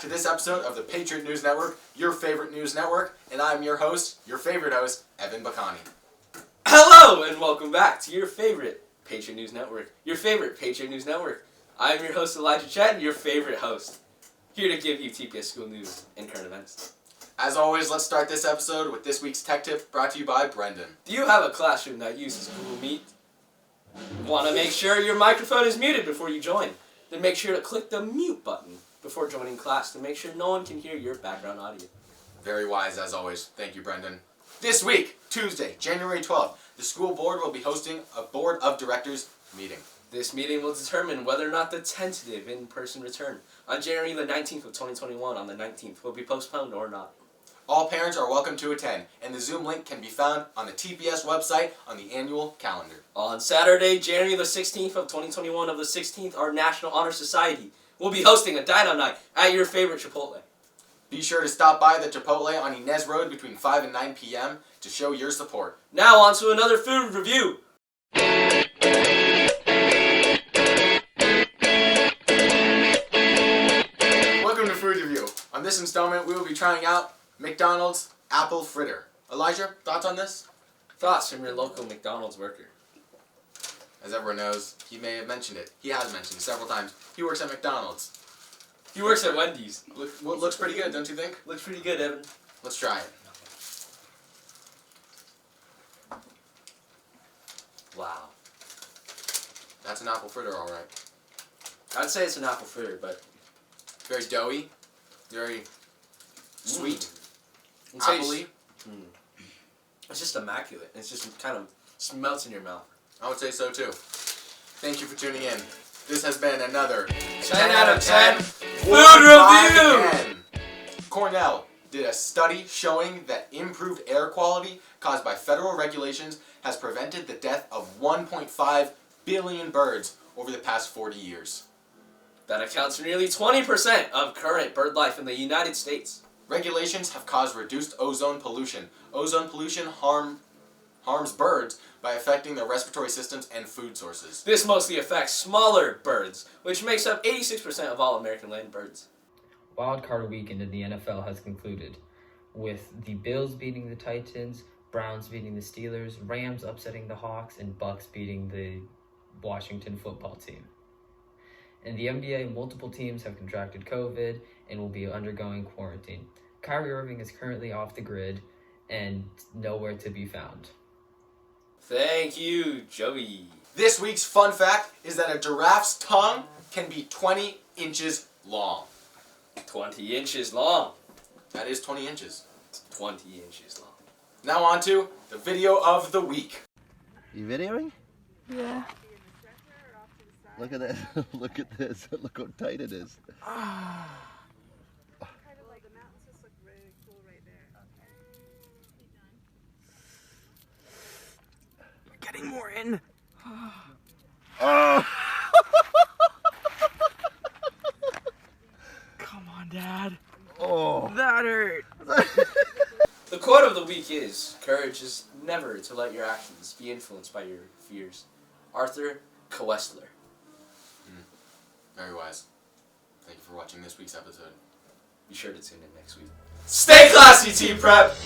back to this episode of the Patriot News Network, your favorite news network, and I'm your host, your favorite host, Evan Bacani. Hello, and welcome back to your favorite Patriot News Network, your favorite Patriot News Network. I'm your host, Elijah Chatton, your favorite host, here to give you TPS school news and current events. As always, let's start this episode with this week's tech tip brought to you by Brendan. Do you have a classroom that uses Google Meet? Want to make sure your microphone is muted before you join? Then make sure to click the mute button before joining class to make sure no one can hear your background audio. Very wise, as always. Thank you, Brendan. This week, Tuesday, January 12th, the school board will be hosting a board of directors meeting. This meeting will determine whether or not the tentative in-person return on January the 19th of 2021 on the 19th will be postponed or not. All parents are welcome to attend, and the Zoom link can be found on the TPS website on the annual calendar. On Saturday, January the 16th of 2021 of the 16th, our National Honor Society will be hosting a dino night at your favorite Chipotle. Be sure to stop by the Chipotle on Inez Road between 5 and 9 p.m. to show your support. Now on to another food review. Welcome to Food Review. On this installment, we will be trying out McDonald's apple fritter. Elijah, thoughts on this? Thoughts from your local McDonald's worker. As everyone knows, he may have mentioned it. He has mentioned it several times. He works at McDonald's. He works at Wendy's. Looks pretty good, don't you think? Looks pretty good, Evan. Let's try it. Wow. That's an apple fritter, all right. I'd say it's an apple fritter, but Very doughy, very sweet, I'd say apple-y. it's just immaculate. It's just kind of melts in your mouth. I would say so too. Thank you for tuning in. This has been another 10 out of 10 Food Review! Cornell did a study showing that improved air quality caused by federal regulations has prevented the death of 1.5 billion birds over the past 40 years. That accounts for nearly 20% of current bird life in the United States. Regulations have caused reduced ozone pollution. Ozone pollution harms birds by affecting their respiratory systems and food sources. This mostly affects smaller birds, which makes up 86% of all American land birds. Wildcard weekend in the NFL has concluded, with the Bills beating the Titans, Browns beating the Steelers, Rams upsetting the Hawks, and Bucks beating the Washington football team. In the NBA, multiple teams have contracted COVID and will be undergoing quarantine. Kyrie Irving is currently off the grid and nowhere to be found. Thank you, Joey. This week's fun fact is that a giraffe's tongue can be 20 inches long. 20 inches long. That is 20 inches. 20 inches long. Now on to the video of the week. You videoing? Yeah. Look at that. Look at this. Look how tight it is. Kind of like the mountains just look really cool right there. Okay. You're getting more in. Oh! Come on, Dad. Oh! That hurt. The quote of the week is, "Courage is never to let your actions be influenced by your fears." Arthur Koestler. Very wise. Thank you for watching this week's episode. Be sure to tune in next week. Stay classy, Team Prep!